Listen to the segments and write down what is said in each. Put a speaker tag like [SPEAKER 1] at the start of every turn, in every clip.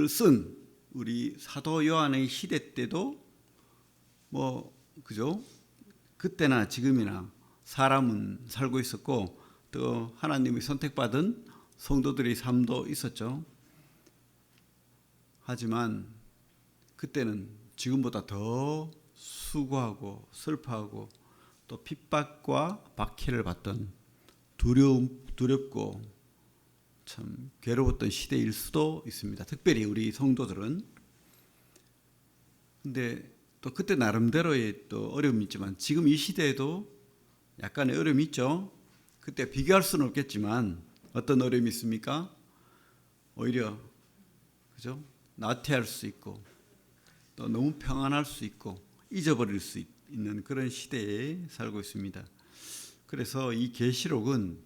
[SPEAKER 1] 쓴 우리 사도 요한의 시대 때도 그죠? 그때나 지금이나 사람은 살고 있었고 또 하나님이 선택받은 성도들의 삶도 있었죠. 하지만 그때는 지금보다 더 수고하고 슬퍼하고 또 핍박과 박해를 받던 두렵고 참 괴로웠던 시대일 수도 있습니다. 특별히 우리 성도들은. 근데 또 그때 나름대로의 또 어려움이 있지만 지금 이 시대에도 약간의 어려움이 있죠. 그때 비교할 수는 없겠지만 어떤 어려움이 있습니까? 오히려 그죠? 나태할 수 있고 또 너무 평안할 수 있고 잊어버릴 수 있는 그런 시대에 살고 있습니다. 그래서 이 계시록은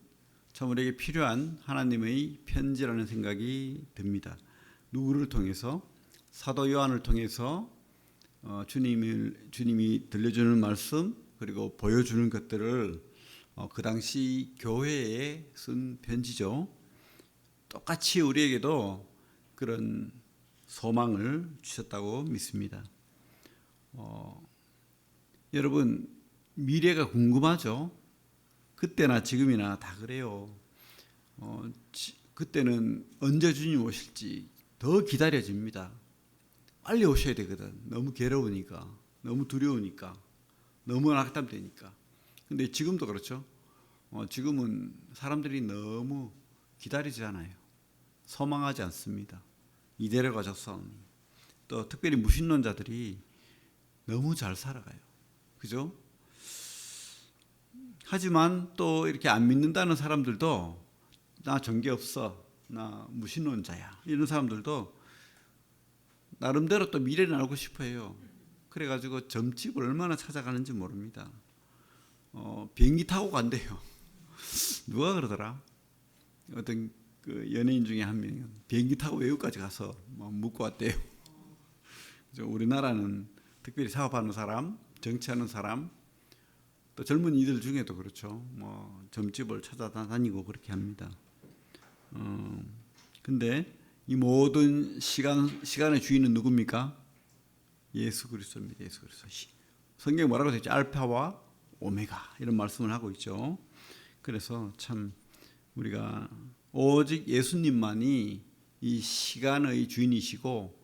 [SPEAKER 1] 참 우리에게 필요한 하나님의 편지라는 생각이 듭니다. 누구를 통해서? 사도 요한을 통해서 주님이 들려주는 말씀 그리고 보여주는 것들을 그 당시 교회에 쓴 편지죠. 똑같이 우리에게도 그런 소망을 주셨다고 믿습니다. 여러분 미래가 궁금하죠? 그때나 지금이나 다 그래요. 그때는 언제 주님 오실지 더 기다려집니다. 빨리 오셔야 되거든. 너무 괴로우니까, 너무 두려우니까, 너무 낙담되니까. 근데 지금도 그렇죠. 지금은 사람들이 너무 기다리지 않아요. 소망하지 않습니다. 이대로가 좋사오니. 또 특별히 무신론자들이 너무 잘 살아가요. 그죠? 하지만 또 이렇게 안 믿는다는 사람들도 나 종교 없어, 나 무신론자야 이런 사람들도 나름대로 또 미래를 알고 싶어해요. 그래가지고 점집을 얼마나 찾아가는지 모릅니다. 비행기 타고 간대요. 누가 그러더라? 어떤 그 연예인 중에 한 명은 비행기 타고 외국까지 가서 묵고 왔대요. 우리나라는 특별히 사업하는 사람, 정치하는 사람, 또 젊은이들 중에도 그렇죠. 점집을 찾아다니고 그렇게 합니다. 근데 이 모든 시간의 주인은 누굽니까? 예수 그리스도입니다. 예수 그리스도. 성경에 뭐라고 되어 있죠? 알파와 오메가 이런 말씀을 하고 있죠. 그래서 참 우리가 오직 예수님만이 이 시간의 주인이시고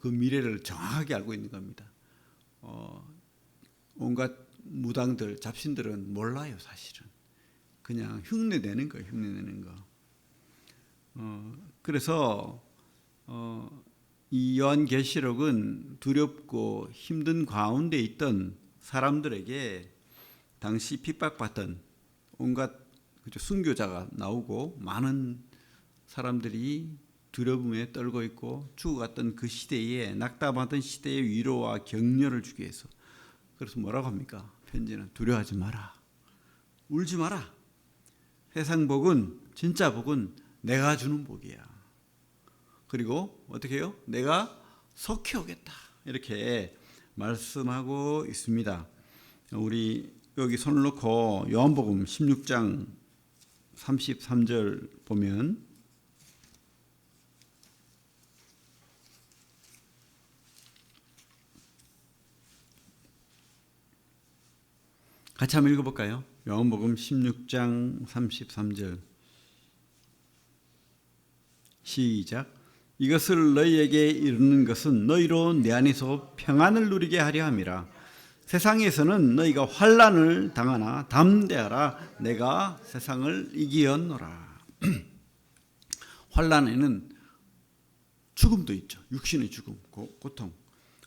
[SPEAKER 1] 그 미래를 정확하게 알고 있는 겁니다. 온갖 무당들, 잡신들은 몰라요, 사실은. 그냥 흉내내는 거예요, 흉내내는 거. 그래서 이 요한계시록은 두렵고 힘든 가운데 있던 사람들에게 당시 핍박받던 온갖 순교자가 나오고 많은 사람들이 두려움에 떨고 있고 죽어갔던 그 시대에 낙담하던 시대의 위로와 격려를 주기 위해서. 그래서 뭐라고 합니까? 편지는 두려워하지 마라. 울지 마라. 세상 복은 진짜 복은 내가 주는 복이야. 그리고 어떻게 해요? 내가 속히 오겠다. 이렇게 말씀하고 있습니다. 우리 여기 손을 놓고 요한복음 16장 33절 보면 같이 한번 읽어볼까요? 요한복음 16장 33절 시작. 이것을 너희에게 이르는 것은 너희로 내 안에서 평안을 누리게 하려 함이라. 세상에서는 너희가 환난을 당하나 담대하라. 내가 세상을 이기었노라. 환난에는 죽음도 있죠. 육신의 죽음, 고통.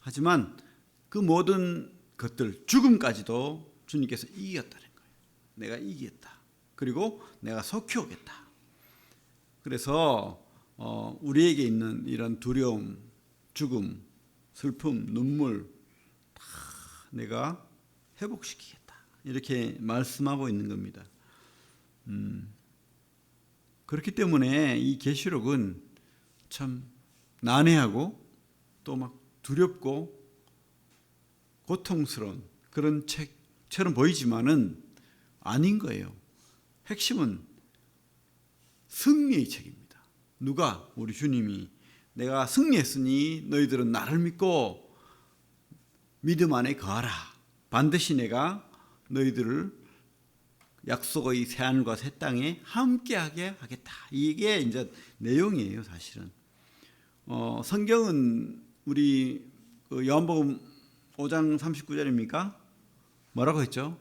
[SPEAKER 1] 하지만 그 모든 것들, 죽음까지도 주님께서 이겼다는 거예요. 내가 이겼다. 그리고 내가 속히 오겠다. 그래서 우리에게 있는 이런 두려움, 죽음, 슬픔, 눈물 다 내가 회복시키겠다. 이렇게 말씀하고 있는 겁니다. 그렇기 때문에 이 계시록은 참 난해하고 또 막 두렵고 고통스러운 그런 책처럼 보이지만은 아닌 거예요. 핵심은 승리의 책입니다. 누가? 우리 주님이 내가 승리했으니 너희들은 나를 믿고 믿음 안에 거하라. 반드시 내가 너희들을 약속의 새하늘과 새 땅에 함께하게 하겠다. 이게 이제 내용이에요, 사실은. 성경은 우리 요한복음 5장 39절입니까? 뭐라고 했죠?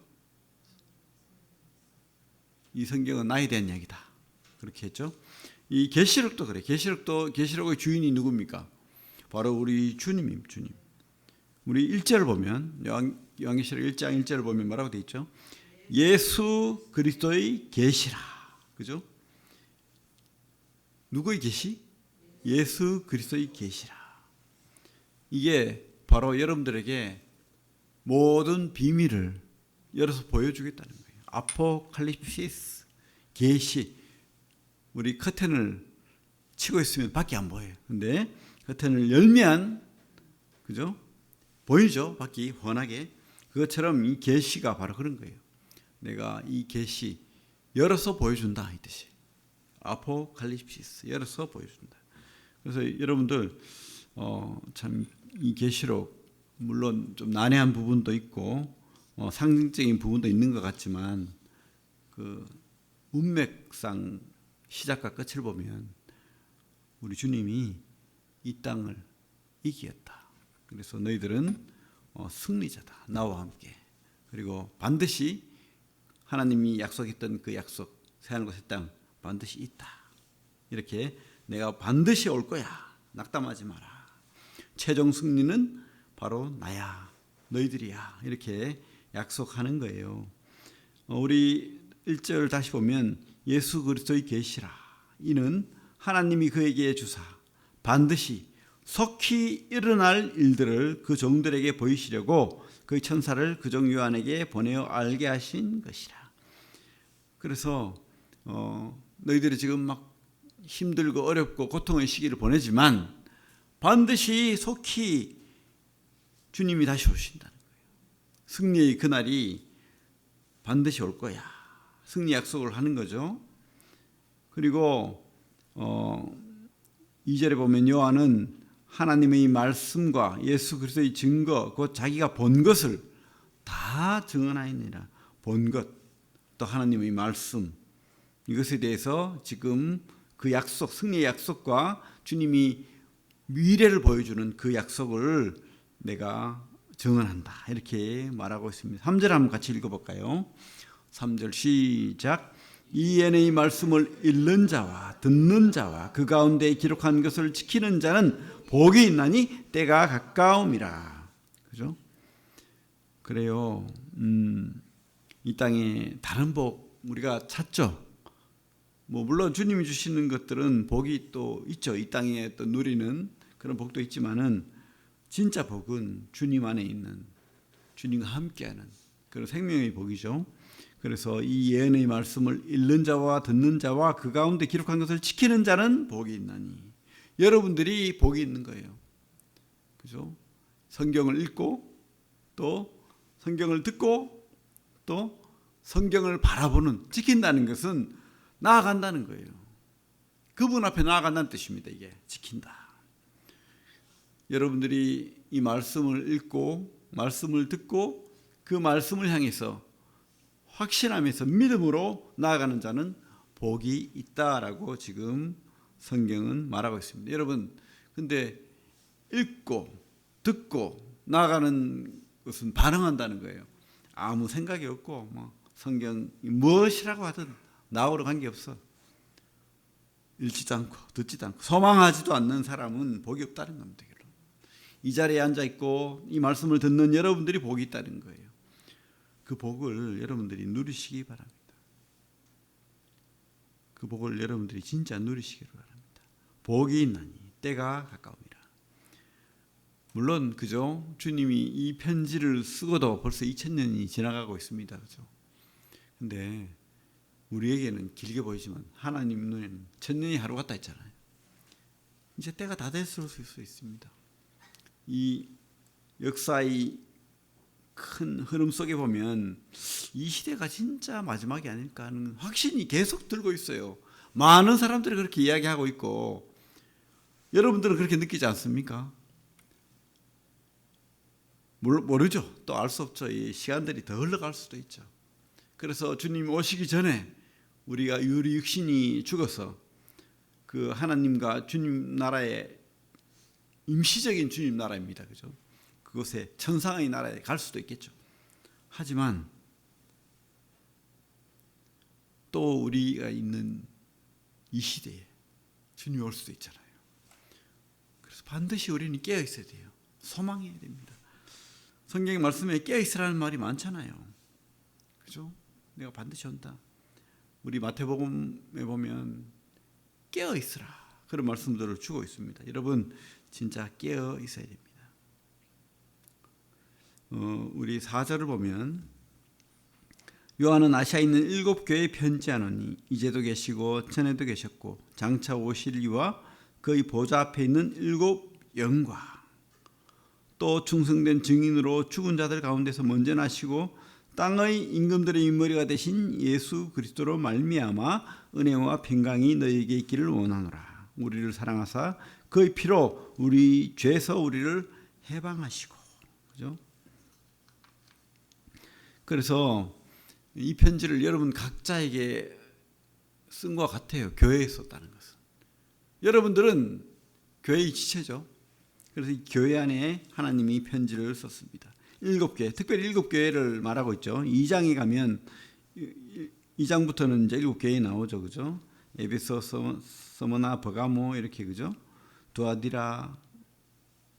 [SPEAKER 1] 이 성경은 나에 대한 이야기다. 그렇게 했죠. 이 계시록도 그래. 계시록의 주인이 누굽니까? 바로 우리 주님입니다. 주님. 우리 1절 보면 요한계시록 1장 1절을 보면 뭐라고 돼 있죠? 예수 그리스도의 계시라. 그죠? 누구의 계시? 예수 그리스도의 계시라. 이게 바로 여러분들에게 모든 비밀을 열어서 보여주겠다는 거예요. 아포칼립시스, 계시. 우리 커튼을 치고 있으면 밖이 안 보여요. 근데 커튼을 열면, 그죠? 보이죠? 밖이 훤하게. 그것처럼 이 계시가 바로 그런 거예요. 내가 이 계시 열어서 보여준다 이 뜻이. 아포칼립시스, 열어서 보여준다. 그래서 여러분들 참 이 계시록 물론 좀 난해한 부분도 있고 상징적인 부분도 있는 것 같지만 그 문맥상 시작과 끝을 보면 우리 주님이 이 땅을 이기었다. 그래서 너희들은 승리자다. 나와 함께. 그리고 반드시 하나님이 약속했던 그 약속, 새하늘과 새 땅 반드시 있다. 이렇게 내가 반드시 올 거야. 낙담하지 마라. 최종 승리는 바로 나야. 너희들이야. 이렇게 약속하는 거예요. 우리 1절 다시 보면 예수 그리스도의 계시라. 이는 하나님이 그에게 주사 반드시 속히 일어날 일들을 그 종들에게 보이시려고 그의 천사를 그 종 요한에게 보내어 알게 하신 것이라. 그래서 너희들이 지금 막 힘들고 어렵고 고통의 시기를 보내지만 반드시 속히 주님이 다시 오신다는 거예요. 승리의 그날이 반드시 올 거야. 승리 약속을 하는 거죠. 그리고 2절에 보면 요한은 하나님의 말씀과 예수 그리스도의 증거, 곧 자기가 본 것을 다 증언하였느니라. 본 것, 또 하나님의 말씀, 이것에 대해서 지금 그 약속, 승리의 약속과 주님이 미래를 보여주는 그 약속을 내가 증언한다. 이렇게 말하고 있습니다. 3절 한번 같이 읽어볼까요? 3절 시작. 이에는 말씀을 읽는 자와 듣는 자와 그 가운데 기록한 것을 지키는 자는 복이 있나니 때가 가까움이라. 그죠? 그래요. 이 땅에 다른 복 우리가 찾죠. 물론 주님이 주시는 것들은 복이 또 있죠. 이 땅에 또 누리는 그런 복도 있지만은 진짜 복은 주님 안에 있는, 주님과 함께하는 그런 생명의 복이죠. 그래서 이 예언의 말씀을 읽는 자와 듣는 자와 그 가운데 기록한 것을 지키는 자는 복이 있나니. 여러분들이 복이 있는 거예요. 그죠? 성경을 읽고 또 성경을 듣고 또 성경을 바라보는, 지킨다는 것은 나아간다는 거예요. 그분 앞에 나아간다는 뜻입니다. 이게 지킨다. 여러분들이 이 말씀을 읽고 말씀을 듣고 그 말씀을 향해서 확신하면서 믿음으로 나아가는 자는 복이 있다라고 지금 성경은 말하고 있습니다. 여러분, 근데 읽고 듣고 나아가는 것은 반응한다는 거예요. 아무 생각이 없고 성경 무엇이라고 하든 나하고는 관계없어. 읽지도 않고 듣지도 않고 소망하지도 않는 사람은 복이 없다는 겁니다. 이 자리에 앉아있고 이 말씀을 듣는 여러분들이 복이 있다는 거예요. 그 복을 여러분들이 누리시기 바랍니다. 그 복을 여러분들이 진짜 누리시기를 바랍니다. 복이 있나니 때가 가까움이라. 물론 그죠? 주님이 이 편지를 쓰고도 벌써 2000년이 지나가고 있습니다. 그죠? 근데 우리에게는 길게 보이지만 하나님 눈에는 1000년이 하루 같다 했잖아요. 이제 때가 다 됐을 수 있습니다. 이 역사의 큰 흐름 속에 보면 이 시대가 진짜 마지막이 아닐까 하는 확신이 계속 들고 있어요. 많은 사람들이 그렇게 이야기하고 있고 여러분들은 그렇게 느끼지 않습니까? 모르죠. 또 알 수 없죠. 이 시간들이 더 흘러갈 수도 있죠. 그래서 주님 오시기 전에 우리 육신이 죽어서 그 하나님과 주님 나라의 임시적인 주님 나라입니다. 그죠? 그곳에 천상의 나라에 갈 수도 있겠죠. 하지만 또 우리가 있는 이 시대에 주님이 올 수도 있잖아요. 그래서 반드시 우리는 깨어 있어야 돼요. 소망해야 됩니다. 성경 말씀에 깨어 있으라는 말이 많잖아요. 그죠? 내가 반드시 온다. 우리 마태복음에 보면 깨어 있으라 그런 말씀들을 주고 있습니다. 여러분 진짜 깨어 있어야 됩니다. 우리 4절을 보면 요한은 아시아에 있는 7교회에 편지하노니 이제도 계시고 전에도 계셨고 장차 오실 이와 그의 보좌 앞에 있는 7 영과 또 충성된 증인으로 죽은 자들 가운데서 먼저 나시고 땅의 임금들의 인머리가 되신 예수 그리스도로 말미암아 은혜와 평강이 너희에게 있기를 원하노라. 우리를 사랑하사 그의 피로 우리 죄에서 우리를 해방하시고. 그죠? 그래서 이 편지를 여러분 각자에게 쓴 것 같아요. 교회에 썼다는 것은. 여러분들은 교회의 지체죠. 그래서 이 교회 안에 하나님이 편지를 썼습니다. 7교회, 특별히 7교회를 말하고 있죠. 2장에 가면 2장부터는 이제 7교회 나오죠. 그죠? 에베소, 서머나, 버가모 이렇게 그죠? 두아디라,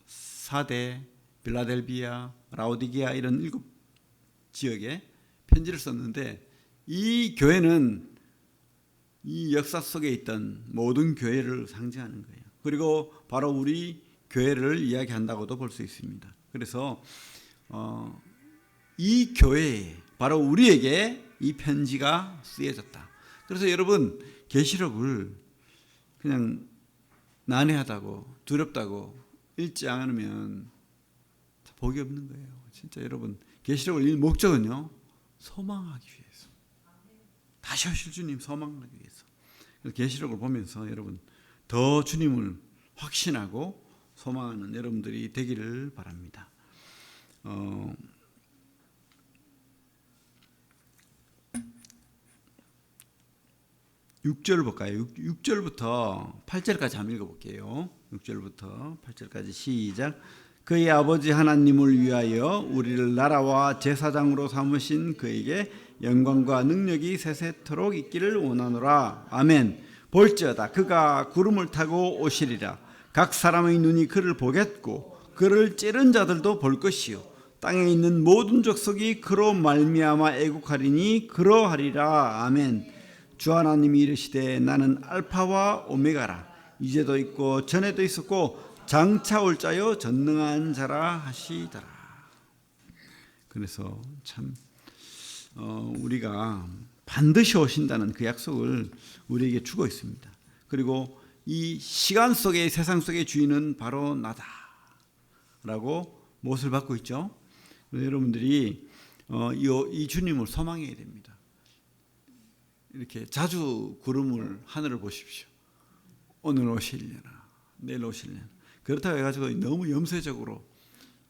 [SPEAKER 1] 사대, 빌라델비아, 라오디게아 이런 7지역에 편지를 썼는데 이 교회는 이 역사 속에 있던 모든 교회를 상징하는 거예요. 그리고 바로 우리 교회를 이야기한다고도 볼 수 있습니다. 그래서 이 교회에 바로 우리에게 이 편지가 쓰여졌다. 그래서 여러분 계시록을 그냥 난해하다고 두렵다고 읽지 않으면 복이 없는 거예요. 진짜 여러분 계시록을 읽는 목적은요. 소망하기 위해서. 다시 오실 주님 소망하기 위해서. 계시록을 보면서 여러분 더 주님을 확신하고 소망하는 여러분들이 되기를 바랍니다. 6절 볼까요? 6절부터 8절까지 한번 읽어볼게요. 6절부터 8절까지 시작. 그의 아버지 하나님을 위하여 우리를 나라와 제사장으로 삼으신 그에게 영광과 능력이 세세토록 있기를 원하노라. 아멘. 볼지어다 그가 구름을 타고 오시리라. 각 사람의 눈이 그를 보겠고 그를 찌른 자들도 볼 것이요 땅에 있는 모든 족속이 그로 말미암아 애국하리니 그러하리라. 아멘. 주 하나님이 이르시되 나는 알파와 오메가라. 이제도 있고 전에도 있었고 장차 올 자요 전능한 자라 하시더라. 그래서 참 우리가 반드시 오신다는 그 약속을 우리에게 주고 있습니다. 그리고 이 시간 속의 세상 속의 주인은 바로 나다라고 못을 받고 있죠. 여러분들이 이 주님을 소망해야 됩니다. 이렇게 자주 구름을 하늘을 보십시오. 오늘 오시려나 내일 오시려나. 그렇다고 해가지고 너무 염세적으로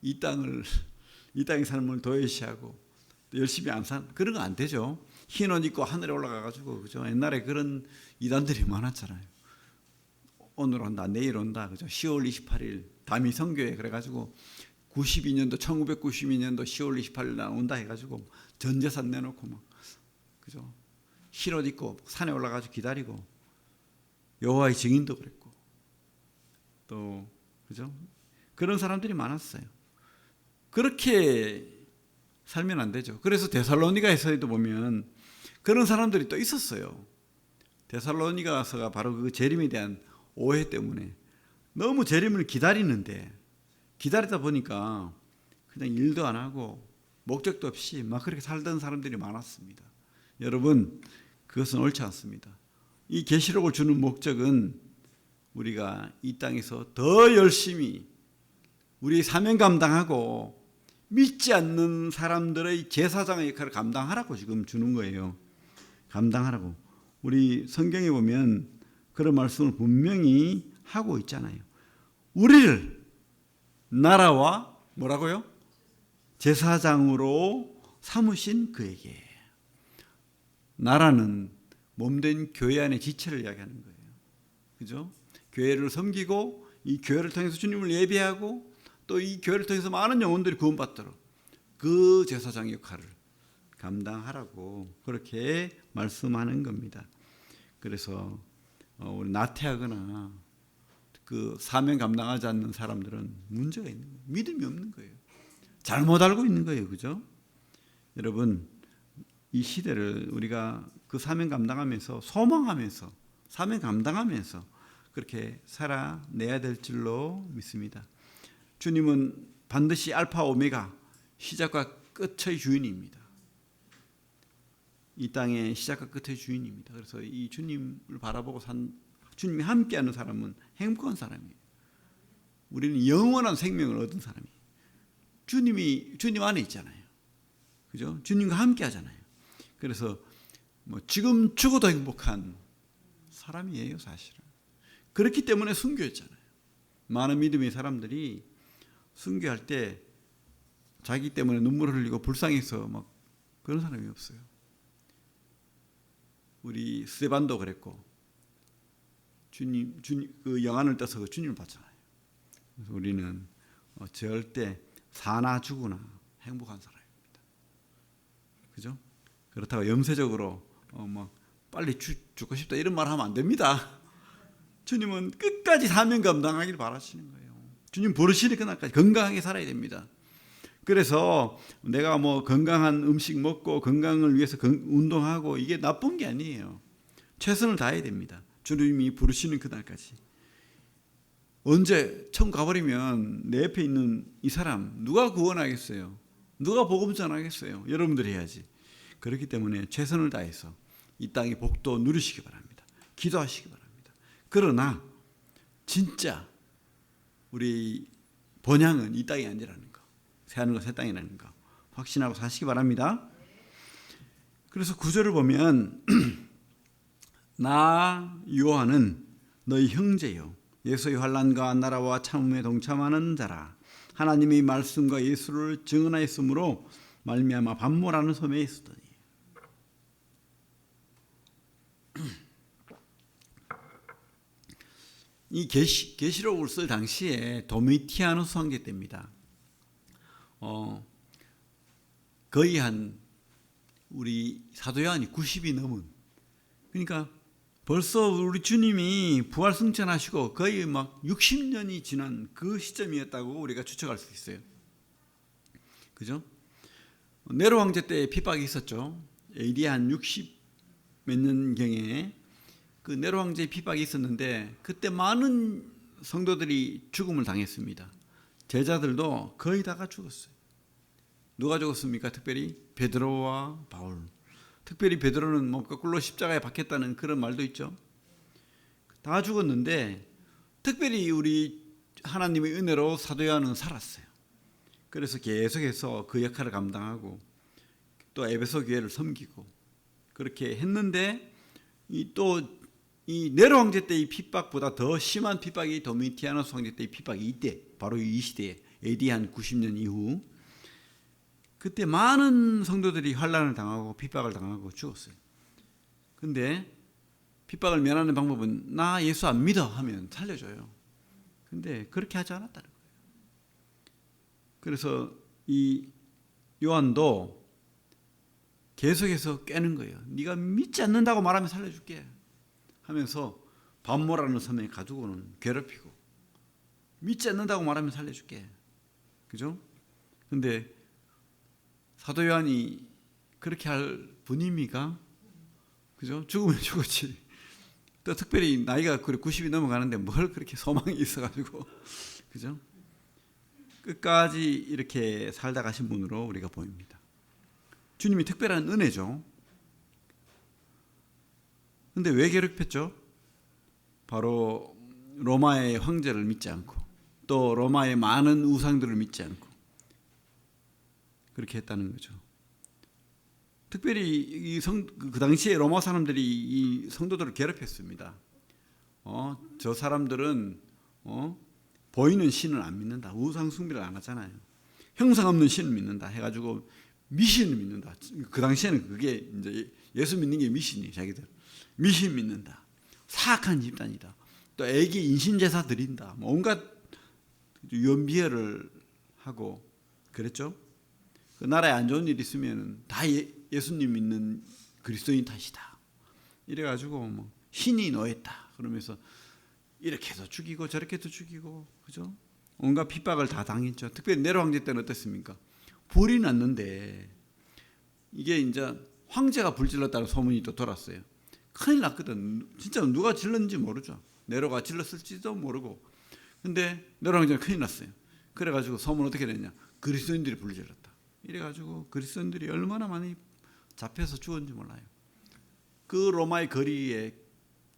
[SPEAKER 1] 이 땅의 삶을 도외시하고 열심히 안 산 그런 거 안 되죠. 흰 옷 입고 하늘에 올라가가지고 그죠. 옛날에 그런 이단들이 많았잖아요. 오늘 온다, 내일 온다, 그죠. 10월 28일 담이 성교회 그래가지고 1992년도 10월 28일 날 온다 해가지고 전 재산 내놓고 막 그죠. 흰 옷 입고 산에 올라가서 기다리고 여호와의 증인도 그랬고 또 그죠? 그런 사람들이 많았어요. 그렇게 살면 안 되죠. 그래서 데살로니가에서도 보면 그런 사람들이 또 있었어요. 데살로니가서가 바로 그 재림에 대한 오해 때문에 너무 재림을 기다리는데 기다리다 보니까 그냥 일도 안 하고 목적도 없이 막 그렇게 살던 사람들이 많았습니다. 여러분 그것은 옳지 않습니다. 이 계시록을 주는 목적은 우리가 이 땅에서 더 열심히 우리 사명 감당하고 믿지 않는 사람들의 제사장의 역할을 감당하라고 지금 주는 거예요. 감당하라고. 우리 성경에 보면 그런 말씀을 분명히 하고 있잖아요. 우리를 나라와 뭐라고요? 제사장으로 삼으신 그에게. 나라는 몸된 교회 안의 지체를 이야기하는 거예요. 그죠? 교회를 섬기고 이 교회를 통해서 주님을 예배하고 또 이 교회를 통해서 많은 영혼들이 구원받도록 그 제사장 역할을 감당하라고 그렇게 말씀하는 겁니다. 그래서 우리 나태하거나 그 사명 감당하지 않는 사람들은 문제가 있는 거예요. 믿음이 없는 거예요. 잘못 알고 있는 거예요. 그죠? 여러분, 이 시대를 우리가 그 사명 감당하면서 소망하면서 사명 감당하면서 그렇게 살아내야 될 줄로 믿습니다. 주님은 반드시 알파 오메가 시작과 끝의 주인입니다. 이 땅의 시작과 끝의 주인입니다. 그래서 이 주님을 바라보고 주님이 함께하는 사람은 행복한 사람이에요. 우리는 영원한 생명을 얻은 사람이에요. 주님 안에 있잖아요. 그죠? 주님과 함께하잖아요. 그래서 지금 죽어도 행복한 사람이에요, 사실은. 그렇기 때문에 순교했잖아요. 많은 믿음의 사람들이 순교할 때 자기 때문에 눈물을 흘리고 불쌍해서 막 그런 사람이 없어요. 우리 스데반도 그랬고 주님 그 영안을 떠서 주님을 봤잖아요. 그래서 우리는 절대 사나 죽으나 행복한 사람입니다. 그죠? 그렇다고 염세적으로 빨리 죽고 싶다 이런 말 하면 안 됩니다. 주님은 끝까지 사명 감당하기를 바라시는 거예요. 주님 부르시는 그날까지 건강하게 살아야 됩니다. 그래서 내가 건강한 음식 먹고 건강을 위해서 운동하고 이게 나쁜 게 아니에요. 최선을 다해야 됩니다. 주님이 부르시는 그날까지. 언제 천국 가버리면 내 옆에 있는 이 사람 누가 구원하겠어요? 누가 복음 전하겠어요? 여러분들이 해야지. 그렇기 때문에 최선을 다해서 이 땅의 복도 누리시기 바랍니다. 기도하시기 바랍니다. 그러나 진짜 우리 본향은 이 땅이 아니라는 거, 새하늘과 새 땅이라는 거 확신하고 사시기 바랍니다. 그래서 9절을 보면 나 요한은 너희 형제요 예수의 환난과 나라와 참음에 동참하는 자라. 하나님의 말씀과 예수를 증언하였으므로 말미암아 반모라는 섬에 있었더니. 이 계시록을 쓸 당시에 도미티아누스 황제 때입니다. 거의 우리 사도 요한이 90이 넘은, 그러니까 벌써 우리 주님이 부활 승천하시고 거의 60년이 지난 그 시점이었다고 우리가 추측할 수 있어요. 그죠? 네로 황제 때 핍박이 있었죠. AD 한 60 몇 년경에 그 네로 황제의 핍박이 있었는데 그때 많은 성도들이 죽음을 당했습니다. 제자들도 거의 다가 죽었어요. 누가 죽었습니까? 특별히 베드로와 바울. 특별히 베드로는 거꾸로 십자가에 박혔다는 그런 말도 있죠. 다 죽었는데 특별히 우리 하나님의 은혜로 사도 요한은 살았어요. 그래서 계속해서 그 역할을 감당하고 또 에베소 교회를 섬기고 그렇게 했는데 이 네로 황제 때의 핍박보다 더 심한 핍박이 도미티아누스 황제 때의 핍박이 이때 바로 이 시대에 AD 한 90년 이후 그때 많은 성도들이 환난을 당하고 핍박을 당하고 죽었어요. 근데 핍박을 면하는 방법은 나 예수 안 믿어 하면 살려줘요. 근데 그렇게 하지 않았다는 거예요. 그래서 이 요한도 계속해서 깨는 거예요. 네가 믿지 않는다고 말하면 살려줄게 하면서 반모라는 섬에 가두고는 괴롭히고 믿지 않는다고 말하면 살려줄게. 그죠? 근데 사도 요한이 그렇게 할 분임이가? 그죠? 죽으면 죽었지. 또 특별히 나이가 90이 넘어가는데 뭘 그렇게 소망이 있어가지고. 그죠? 끝까지 이렇게 살다 가신 분으로 우리가 보입니다. 주님이 특별한 은혜죠. 근데 왜 괴롭혔죠? 바로 로마의 황제를 믿지 않고 또 로마의 많은 우상들을 믿지 않고 그렇게 했다는 거죠. 특별히 그 당시에 로마 사람들이 이 성도들을 괴롭혔습니다. 저 사람들은 보이는 신을 안 믿는다. 우상 숭배를 안 하잖아요. 형상 없는 신을 믿는다 해가지고 미신을 믿는다. 그 당시에는 그게 이제 예수 믿는 게 미신이 자기들 미신 믿는다. 사악한 집단이다. 또 애기 인신제사 드린다. 뭐 온갖 유언비어를 하고 그랬죠. 그 나라에 안 좋은 일 있으면 다 예수님 믿는 그리스도인 탓이다. 이래가지고 뭐 신이 노했다. 그러면서 이렇게 해서 죽이고 저렇게 해서 죽이고, 그죠? 온갖 핍박을 다 당했죠. 특별히 네로 황제 때는 어땠습니까? 불이 났는데 이게 이제 황제가 불질렀다는 소문이 또 돌았어요. 큰일 났거든. 진짜 누가 질렀는지 모르죠. 네로가 질렀을지도 모르고. 근데 네로 황제는 큰일 났어요. 그래가지고 소문 어떻게 됐냐? 그리스도인들이 불질렀다. 이래가지고 그리스도인들이 얼마나 많이 잡혀서 죽었는지 몰라요. 그 로마의 거리에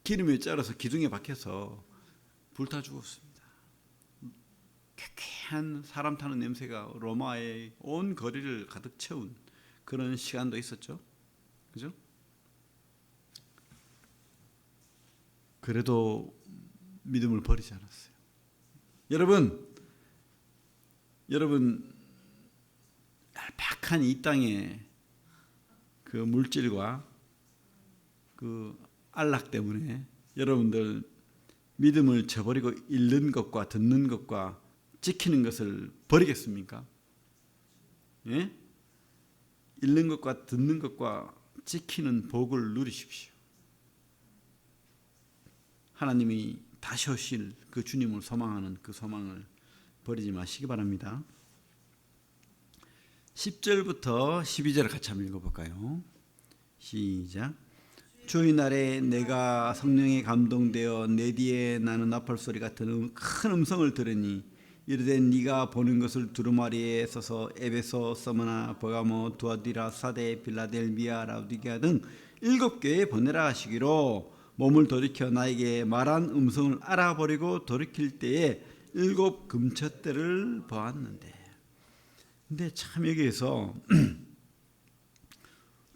[SPEAKER 1] 기름에 쩔어서 기둥에 박혀서 불타 죽었습니다. 쾌쾌한 사람 타는 냄새가 로마의 온 거리를 가득 채운 그런 시간도 있었죠. 그죠? 그래도 믿음을 버리지 않았어요. 여러분 얄팍한 이 땅의 그 물질과 그 안락 때문에 여러분들 믿음을 저버리고 읽는 것과 듣는 것과 지키는 것을 버리겠습니까? 예? 읽는 것과 듣는 것과 지키는 복을 누리십시오. 하나님이 다시 오실 그 주님을 소망하는 그 소망을 버리지 마시기 바랍니다. 10절부터 12절을 같이 한번 읽어볼까요? 시작. 주의 날에 내가 성령에 감동되어 내 뒤에 나는 나팔 소리 같은 큰 음성을 들으니 이르되 네가 보는 것을 두루마리에 써서 에베소, 서머나, 버가모, 두아디라, 사데, 빌라델비아, 라우디게아 등 7교회에 보내라 하시기로 몸을 돌이켜 나에게 말한 음성을 알아버리고 돌이킬 때에 7 금촛대를 보았는데. 근데 참 여기에서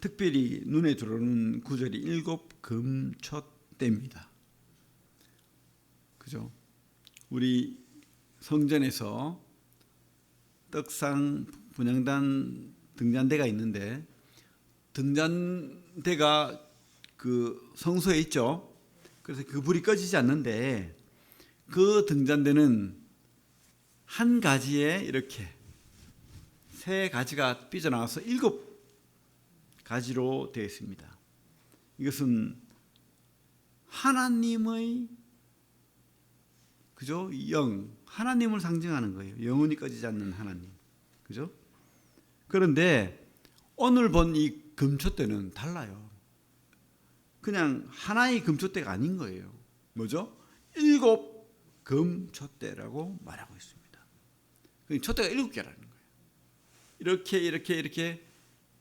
[SPEAKER 1] 특별히 눈에 들어오는 구절이 7 금촛대입니다. 그죠? 우리 성전에서 떡상 분향단 등잔대가 있는데 등잔대가 그 성소에 있죠. 그래서 그 불이 꺼지지 않는데 그 등잔대는 한 가지에 이렇게 3가지가 삐져나와서 7가지로 되어 있습니다. 이것은 하나님의 그죠? 하나님을 상징하는 거예요. 영원히 꺼지지 않는 하나님. 그죠? 그런데 오늘 본 이 금촛대는 달라요. 그냥 하나의 금촛대가 아닌 거예요. 뭐죠? 7 금촛대라고 말하고 있습니다. 촛대가 7개라는 거예요. 이렇게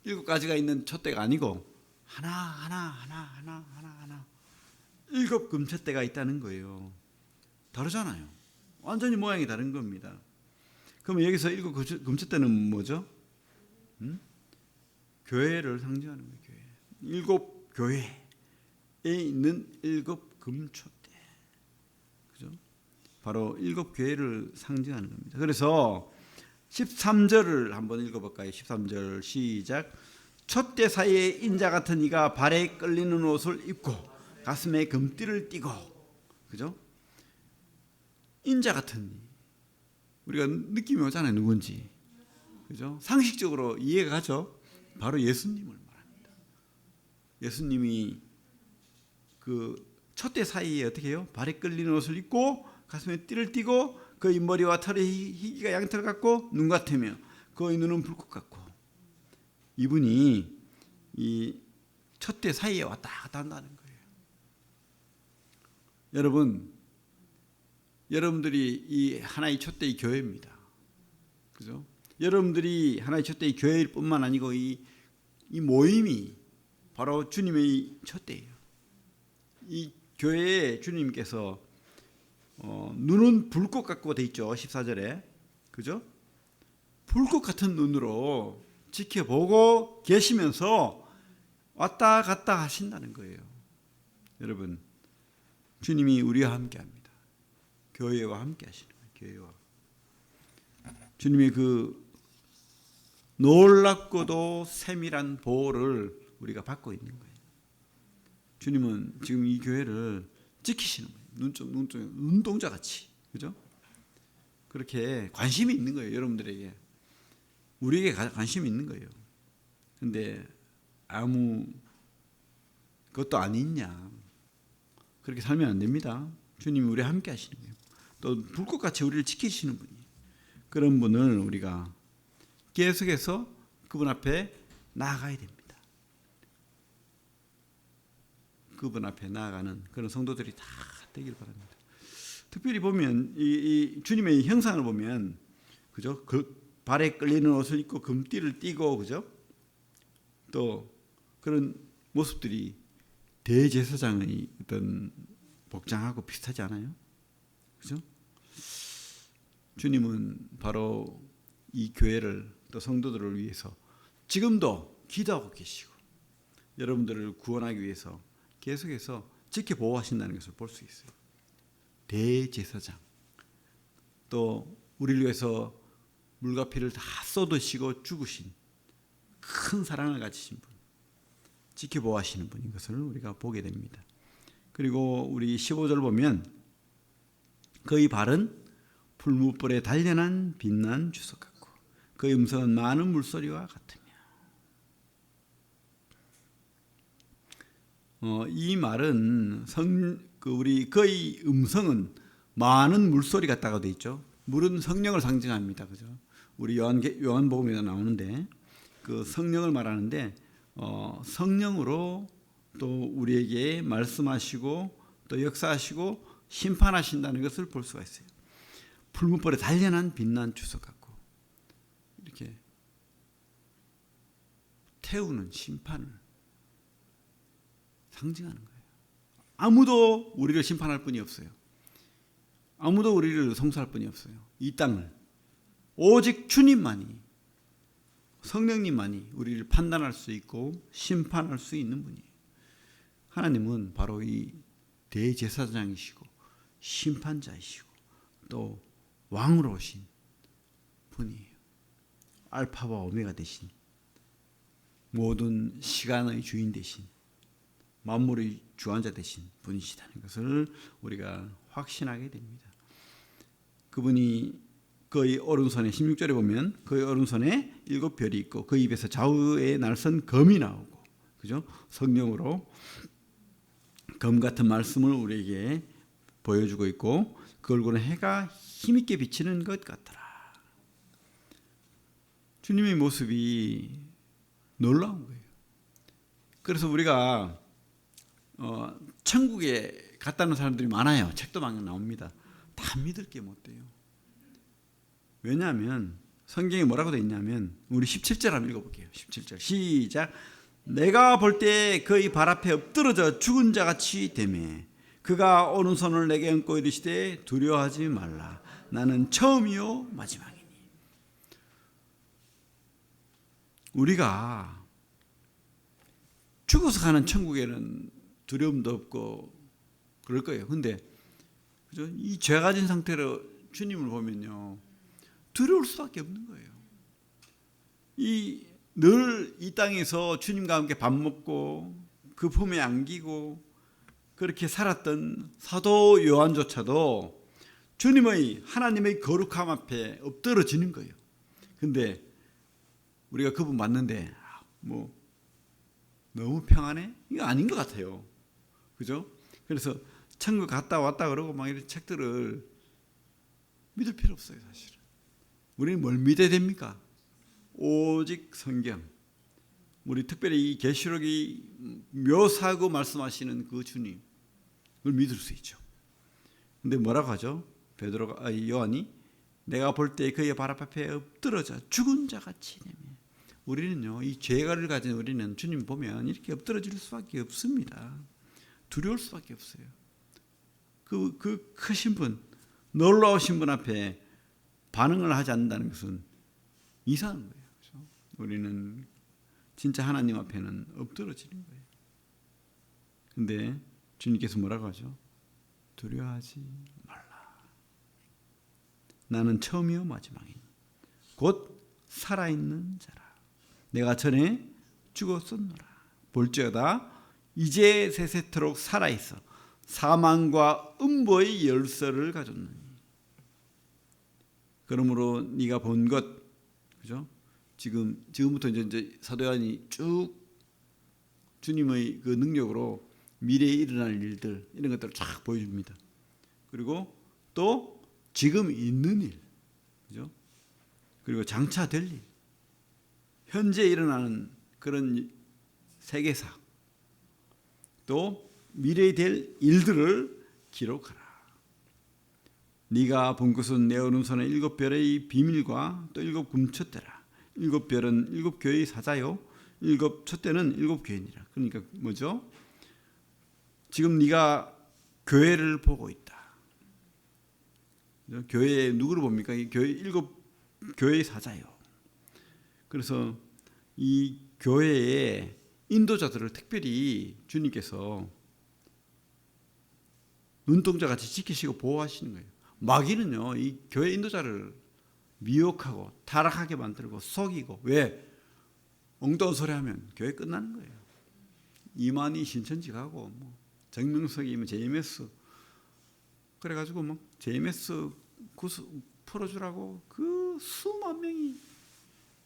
[SPEAKER 1] 7가지가 있는 촛대가 아니고 하나 7 금촛대가 있다는 거예요. 다르잖아요. 완전히 모양이 다른 겁니다. 그러면 여기서 7 금촛대는 뭐죠? 교회를 상징하는 거예요. 교회. 7교회에 있는 7 금촛대. 그죠? 바로 7교회를 상징하는 겁니다. 그래서 13절을 한번 읽어볼까요? 13절 시작. 촛대 사이에 인자 같은 이가 발에 끌리는 옷을 입고 가슴에 금띠를 띠고. 그죠? 인자 같은 이. 우리가 느낌이 오잖아요. 누군지. 그죠? 상식적으로 이해가 가죠. 바로 예수님을 말합니다. 예수님이 그 촛대 사이에 어떻게 해요? 발에 끌리는 옷을 입고 가슴에 띠를 띠고 그의 머리와 털의 희기가 양털 같고 눈 같으며 그의 눈은 불꽃 같고. 이분이 이 촛대 사이에 왔다 갔다 한다는 거예요. 여러분들이 이 하나의 촛대의 교회입니다. 그죠? 여러분들이 하나의 촛대의 교회일 뿐만 아니고 이 모임이 바로 주님의 촛대예요. 이 교회에 주님께서 눈은 불꽃 같고 돼 있죠. 14절에. 그죠? 불꽃 같은 눈으로 지켜보고 계시면서 왔다 갔다 하신다는 거예요. 여러분, 주님이 우리와 함께 합니다. 교회와 함께 하시는 거예요. 교회와 주님의 그 놀랍고도 세밀한 보호를 우리가 받고 있는 거예요. 주님은 지금 이 교회를 지키시는 거예요. 눈동자 같이, 그죠? 그렇게 관심이 있는 거예요. 여러분들에게, 우리에게 관심이 있는 거예요. 근데 아무 것도 아니냐, 그렇게 살면 안 됩니다. 주님이 우리와 함께 하시는 거예요. 또 불꽃같이 우리를 지키시는 분이에요. 그런 분을 우리가 계속해서 그분 앞에 나아가야 됩니다. 그분 앞에 나아가는 그런 성도들이 다 되길 바랍니다. 특별히 보면 이 주님의 형상을 보면, 그죠? 그 발에 끌리는 옷을 입고 금띠를 띠고, 그죠? 또 그런 모습들이 대제사장의 어떤 복장하고 비슷하지 않아요? 그죠? 주님은 바로 이 교회를, 또 성도들을 위해서 지금도 기도하고 계시고 여러분들을 구원하기 위해서 계속해서 지켜보호하신다는 것을 볼 수 있어요. 대제사장, 또 우리를 위해서 물과 피를 다 쏟으시고 죽으신 큰 사랑을 가지신 분, 지켜보호하시는 분인 것을 우리가 보게 됩니다. 그리고 우리 15절 보면 그의 발은 풀무불에 단련한 빛난 주석 같고 그의 음성은 많은 물소리와 같으며, 이 말은 우리 그의 음성은 많은 물소리 같다고 되어 있죠. 물은 성령을 상징합니다. 그죠? 우리 요한복음에 나오는데 그 성령을 말하는데, 성령으로 또 우리에게 말씀하시고 또 역사하시고 심판하신다는 것을 볼 수가 있어요. 풀무불에 단련한 빛난 주석 같고, 이렇게 태우는 심판을 상징하는 거예요. 아무도 우리를 심판할 분이 없어요. 아무도 우리를 송사할 분이 없어요. 이 땅을 오직 주님만이, 성령님만이 우리를 판단할 수 있고 심판할 수 있는 분이에요. 하나님은 바로 이 대제사장이시고 심판자이시고 또 왕으로 오신 분이에요. 알파와 오메가 되신, 모든 시간의 주인 되신, 만물의 주관자 되신 분이시다는 것을 우리가 확신하게 됩니다. 그분이 그의 오른손에, 16절에 보면 그의 오른손에 7별이 있고 그 입에서 좌우에 날선 검이 나오고, 그죠? 성령으로 검 같은 말씀을 우리에게 보여주고 있고 그 얼굴은 해가 힘있게 비치는 것 같더라. 주님의 모습이 놀라운 거예요. 그래서 우리가 천국에 갔다는 사람들이 많아요. 책도 많이 나옵니다. 다 믿을 게 못 돼요. 왜냐하면 성경에 뭐라고 되어 있냐면, 우리 17절 한번 읽어볼게요. 17절 시작. 내가 볼 때 그의 발 앞에 엎드러져 죽은 자같이 되매 그가 오른손을 내게 얹고 이르시되 두려워하지 말라. 나는 처음이요 마지막이니. 우리가 죽어서 가는 천국에는 두려움도 없고 그럴 거예요. 근데 그죠? 이 죄 가진 상태로 주님을 보면요, 두려울 수밖에 없는 거예요. 늘 이 땅에서 주님과 함께 밥 먹고 그 품에 안기고 그렇게 살았던 사도 요한조차도 주님의, 하나님의 거룩함 앞에 엎드러지는 거예요. 근데 우리가 그분 만났는데 뭐 너무 평안해? 이거 아닌 것 같아요. 그죠? 그래서 천국 갔다 왔다 그러고 막 이런 책들을 믿을 필요 없어요. 사실은 우리는 뭘 믿어야 됩니까? 오직 성경, 우리 특별히 이 계시록이 묘사하고 말씀하시는 그 주님을 믿을 수 있죠. 근데 뭐라고 하죠? 요한이 내가 볼 때 그의 발 앞에 엎드러져 죽은 자같이 되며, 우리는요, 이 죄를 가진 우리는 주님 보면 이렇게 엎드러질 수밖에 없습니다. 두려울 수밖에 없어요. 그 크신 분, 놀라우신 분 앞에 반응을 하지 않는다는 것은 이상한 거예요. 그렇죠? 우리는 진짜 하나님 앞에는 엎드러지는 거예요. 근데 주님께서 뭐라고 하죠? 두려워하지 말라. 나는 처음이요 마지막이니 곧 살아있는 자라. 내가 전에 죽었었노라. 볼지어다 이제 세세토록 살아있어 사망과 음보의 열쇠를 가졌느니. 그러므로 네가 본 것, 그죠? 지금부터 이제 사도 요한이 쭉 주님의 그 능력으로 미래에 일어날 일들 이런 것들을 쫙 보여줍니다. 그리고 또 지금 있는 일, 그죠? 그리고 장차 될 일, 현재 일어나는 그런 세계사, 또 미래에 될 일들을 기록하라. 네가 본 것은 내 오른손의 7별의 비밀과 또 7 금촛대라. 7별은 7 교회의 사자요 7 촛대는 7 교회니라. 그러니까 뭐죠? 지금 네가 교회를 보고 있다. 교회에 누구를 봅니까? 이 교회 7 교회의 사자요. 그래서 이 교회에 인도자들을 특별히 주님께서 눈동자같이 지키시고 보호하시는 거예요. 마귀는요, 이 교회 인도자를 미혹하고 타락하게 만들고 속이고, 왜? 엉뚱한 소리 하면 교회 끝나는 거예요. 이만희 신천지 가고, 뭐 정명석이면 JMS 그래가지고 뭐 JMS 풀어주라고 그 수만 명이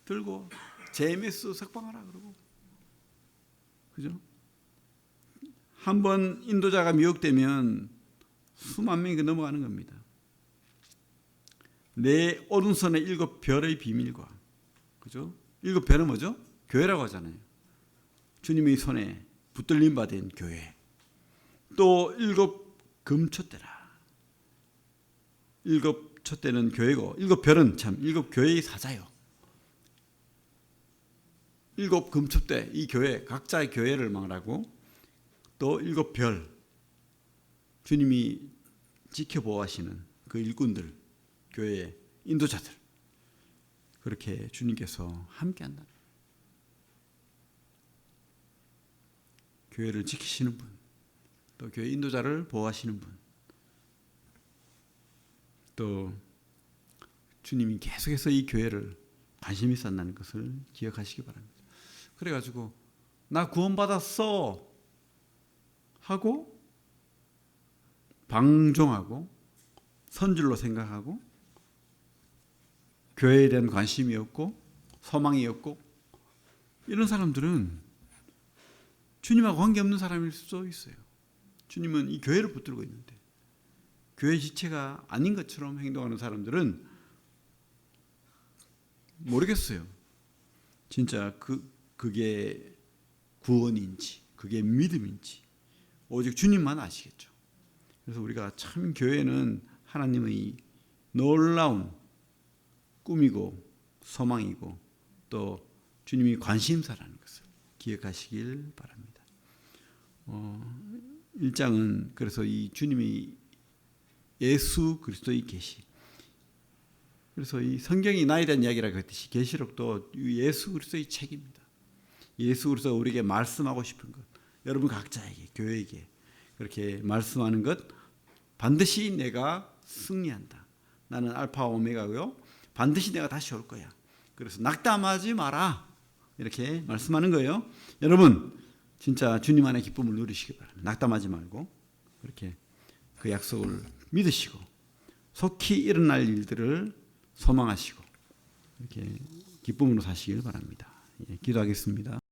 [SPEAKER 1] 들고 JMS 석방하라 그러고, 그죠? 한번 인도자가 미혹되면 수만 명이 넘어가는 겁니다. 내 오른손에 7 별의 비밀과, 그죠? 7 별은 뭐죠? 교회라고 하잖아요. 주님의 손에 붙들림 받은 교회. 또 7 금촛대라. 7 촛대는 교회고 7 별은 참 7 교회의 사자요. 7 금촛대, 이 교회, 각자의 교회를 말하고, 또 7 별, 주님이 지켜보호하시는 그 일꾼들, 교회의 인도자들, 그렇게 주님께서 함께한다. 교회를 지키시는 분, 또 교회 인도자를 보호하시는 분, 또 주님이 계속해서 이 교회를 관심 있었다는 것을 기억하시기 바랍니다. 그래가지고 나 구원받았어 하고 방종하고 선줄로 생각하고 교회에 대한 관심이 없고 소망이 없고 이런 사람들은 주님하고 관계없는 사람일 수도 있어요. 주님은 이 교회를 붙들고 있는데 교회 지체가 아닌 것처럼 행동하는 사람들은 모르겠어요. 진짜 그게 구원인지 그게 믿음인지 오직 주님만 아시겠죠. 그래서 우리가 참 교회는 하나님의 놀라운 꿈이고 소망이고 또 주님이 관심사라는 것을 기억하시길 바랍니다. 1장은 그래서 이 주님이 예수 그리스도의 계시, 그래서 이 성경이 나에 대한 이야기라고 했듯이 계시록도 예수 그리스도의 책입니다. 예수 그리스도가 우리에게 말씀하고 싶은 것, 여러분 각자에게, 교회에게 그렇게 말씀하는 것, 반드시 내가 승리한다. 나는 알파와 오메가고요. 반드시 내가 다시 올 거야. 그래서 낙담하지 마라. 이렇게 말씀하는 거예요. 여러분 진짜 주님 안에 기쁨을 누리시기 바랍니다. 낙담하지 말고 그렇게 그 약속을 믿으시고 속히 일어날 일들을 소망하시고 이렇게 기쁨으로 사시길 바랍니다. 기도하겠습니다.